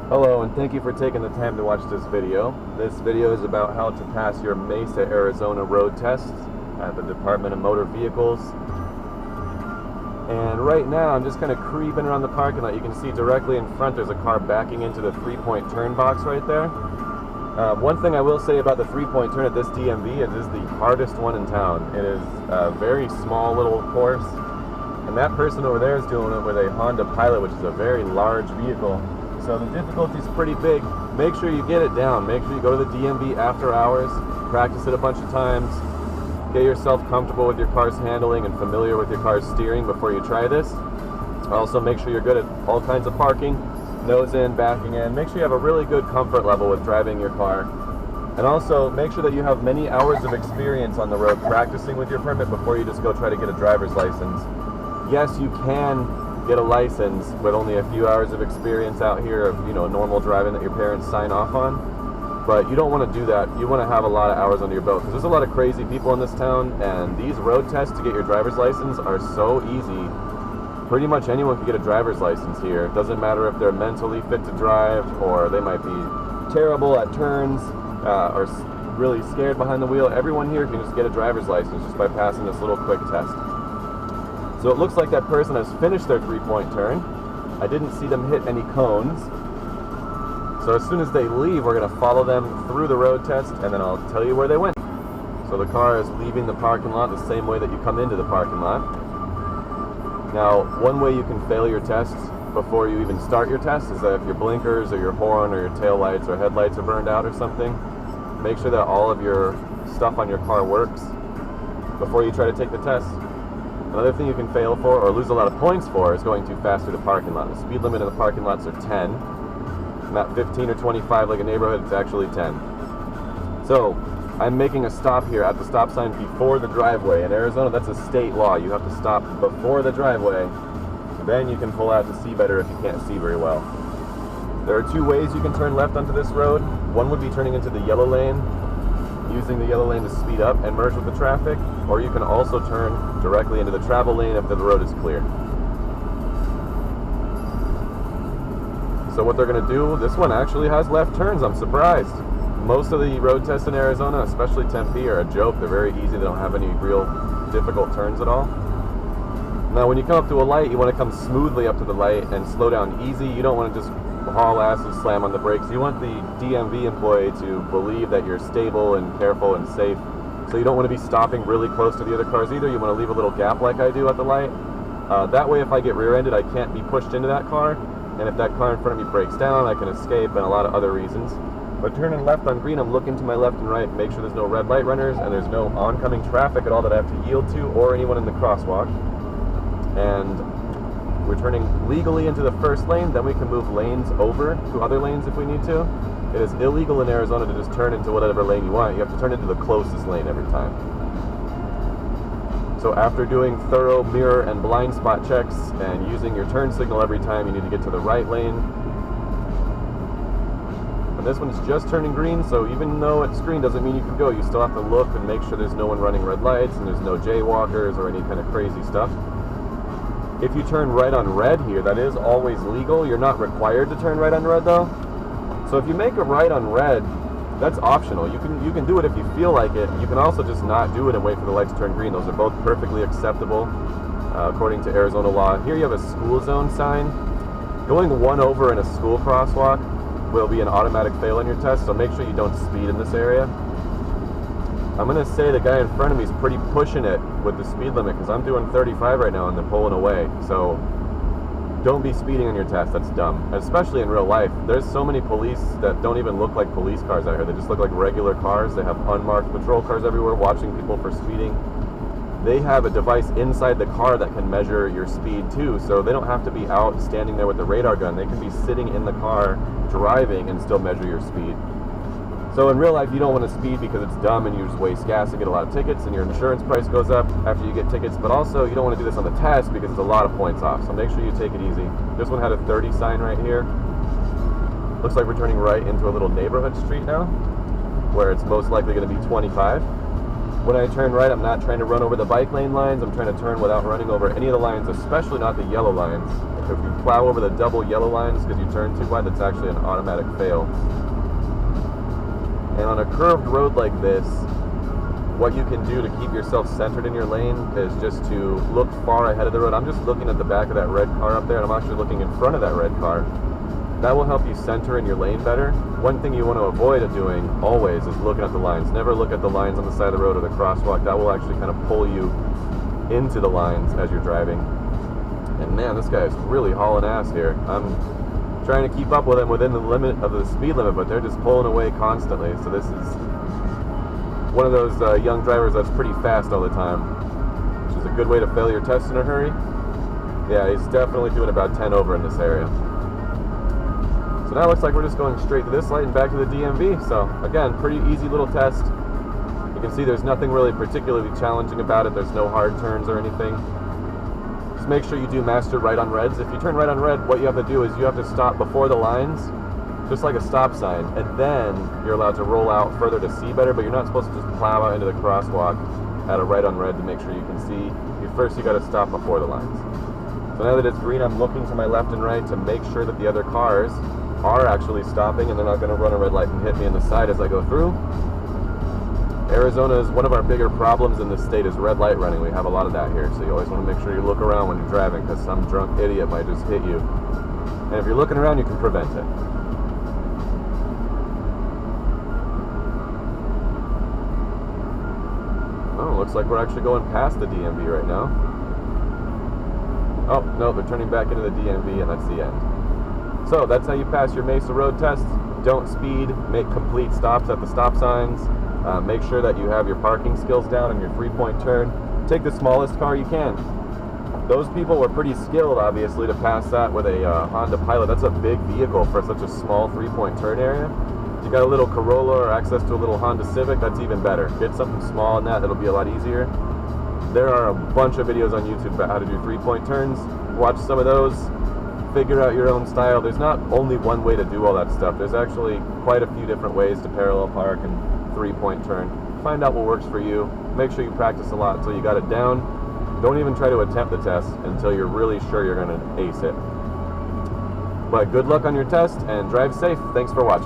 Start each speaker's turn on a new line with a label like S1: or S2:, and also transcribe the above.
S1: Hello, and thank you for taking the time to watch this video. This video is about how to pass your Mesa, Arizona road test at the Department of Motor Vehicles. And right now I'm just kind of creeping around the parking lot. You can see directly in front there's a car backing into the three-point turn box right there. One thing I will say about the three-point turn at this DMV, it is the hardest one in town. It is a very small little course, and that person over there is doing it with a Honda Pilot, which is a very large vehicle. So the difficulty is pretty big. Make sure you get it down. Make sure you go to the DMV after hours, practice it a bunch of times, get yourself comfortable with your car's handling and familiar with your car's steering before you try this. Also, make sure you're good at all kinds of parking, nose in, backing in. Make sure you have a really good comfort level with driving your car. And also, make sure that you have many hours of experience on the road practicing with your permit before you just go try to get a driver's license. Yes, you can get a license with only a few hours of experience out here of, normal driving that your parents sign off on. But you don't want to do that. You want to have a lot of hours under your belt because there's a lot of crazy people in this town, and these road tests to get your driver's license are so easy. Pretty much anyone can get a driver's license here. It doesn't matter if they're mentally fit to drive or they might be terrible at turns or really scared behind the wheel. Everyone here can just get a driver's license just by passing this little quick test. So it looks like that person has finished their three-point turn. I didn't see them hit any cones. So as soon as they leave, we're going to follow them through the road test, and then I'll tell you where they went. So the car is leaving the parking lot the same way that you come into the parking lot. Now, one way you can fail your test before you even start your test is that if your blinkers or your horn or your tail lights or headlights are burned out or something, make sure that all of your stuff on your car works before you try to take the test. Another thing you can fail for or lose a lot of points for is going too fast through the parking lot. The speed limit in the parking lots are 10. Not 15 or 25 like a neighborhood, it's actually 10. So, I'm making a stop here at the stop sign before the driveway. In Arizona, that's a state law. You have to stop before the driveway. Then you can pull out to see better if you can't see very well. There are two ways you can turn left onto this road. One would be turning into the yellow lane, using the yellow lane to speed up and merge with the traffic, or you can also turn directly into the travel lane if the road is clear. So what they're going to do, this one actually has left turns. I'm surprised. Most of the road tests in Arizona, especially Tempe, are a joke. They're very easy. They don't have any real difficult turns at all. Now when you come up to a light, you want to come smoothly up to the light and slow down easy. You don't want to just haul ass and slam on the brakes. You want the DMV employee to believe that you're stable and careful and safe. So you don't want to be stopping really close to the other cars either. You want to leave a little gap like I do at the light. That way if I get rear-ended, I can't be pushed into that car. And if that car in front of me breaks down, I can escape, and a lot of other reasons. But turning left on green, I'm looking to my left and right, make sure there's no red light runners and there's no oncoming traffic at all that I have to yield to, or anyone in the crosswalk. And we're turning legally into the first lane, then we can move lanes over to other lanes if we need to. It is illegal in Arizona to just turn into whatever lane you want. You have to turn into the closest lane every time. So after doing thorough mirror and blind spot checks and using your turn signal every time, you need to get to the right lane. And this one's just turning green, so even though it's green doesn't mean you can go. You still have to look and make sure there's no one running red lights and there's no jaywalkers or any kind of crazy stuff. If you turn right on red here, that is always legal. You're not required to turn right on red though. So if you make a right on red, that's optional. You can do it if you feel like it. You can also just not do it and wait for the light to turn green. Those are both perfectly acceptable according to Arizona law. Here you have a school zone sign. Going one over in a school crosswalk will be an automatic fail on your test, so make sure you don't speed in this area. I'm going to say the guy in front of me is pretty pushing it with the speed limit because I'm doing 35 right now and they're pulling away. So don't be speeding on your test. That's dumb. Especially in real life. There's so many police that don't even look like police cars out here. They just look like regular cars. They have unmarked patrol cars everywhere watching people for speeding. They have a device inside the car that can measure your speed too, so they don't have to be out standing there with the radar gun. They can be sitting in the car driving and still measure your speed. So in real life, you don't want to speed because it's dumb and you just waste gas and get a lot of tickets and your insurance price goes up after you get tickets. But also, you don't want to do this on the test because it's a lot of points off. So make sure you take it easy. This one had a 30 sign right here. Looks like we're turning right into a little neighborhood street now, where it's most likely going to be 25. When I turn right, I'm not trying to run over the bike lane lines. I'm trying to turn without running over any of the lines, especially not the yellow lines. If you plow over the double yellow lines because you turn too wide, that's actually an automatic fail. And on a curved road like this, what you can do to keep yourself centered in your lane is just to look far ahead of the road. I'm just looking at the back of that red car up there, and I'm actually looking in front of that red car. That will help you center in your lane better. One thing you want to avoid doing always is looking at the lines. Never look at the lines on the side of the road or the crosswalk. That will actually kind of pull you into the lines as you're driving. And man, this guy is really hauling ass here. I'm trying to keep up with him within the limit of the speed limit, but they're just pulling away constantly. So this is one of those young drivers that's pretty fast all the time, which is a good way to fail your test in a hurry. Yeah, he's definitely doing about 10 over in this area. So now it looks like we're just going straight to this light and back to the DMV. So again, pretty easy little test. You can see there's nothing really particularly challenging about it. There's no hard turns or anything. Just make sure you do master right on reds. If you turn right on red, what you have to do is you have to stop before the lines, just like a stop sign, and then you're allowed to roll out further to see better, but you're not supposed to just plow out into the crosswalk at a right on red to make sure you can see. First you got to stop before the lines. So now that it's green, I'm looking to my left and right to make sure that the other cars are actually stopping and they're not going to run a red light and hit me in the side as I go through. Arizona is one of our bigger problems in this state is red light running. We have a lot of that here, so you always want to make sure you look around when you're driving because some drunk idiot might just hit you. And if you're looking around, you can prevent it. Oh, looks like we're actually going past the DMV right now. Oh, no, they're turning back into the DMV and that's the end. So that's how you pass your Mesa road test. Don't speed, make complete stops at the stop signs. Make sure that you have your parking skills down and your 3-point turn. Take the smallest car you can. Those people were pretty skilled, obviously, to pass that with a Honda Pilot. That's a big vehicle for such a small 3-point turn area. If you got a little Corolla or access to a little Honda Civic, that's even better. Get something small in that'll be a lot easier. There are a bunch of videos on YouTube about how to do 3-point turns. Watch some of those. Figure out your own style. There's not only one way to do all that stuff. There's actually quite a few different ways to parallel park and 3-point turn. Find out what works for you. Make sure you practice a lot until you got it down. Don't even try to attempt the test until you're really sure you're going to ace it. But good luck on your test and drive safe. Thanks for watching.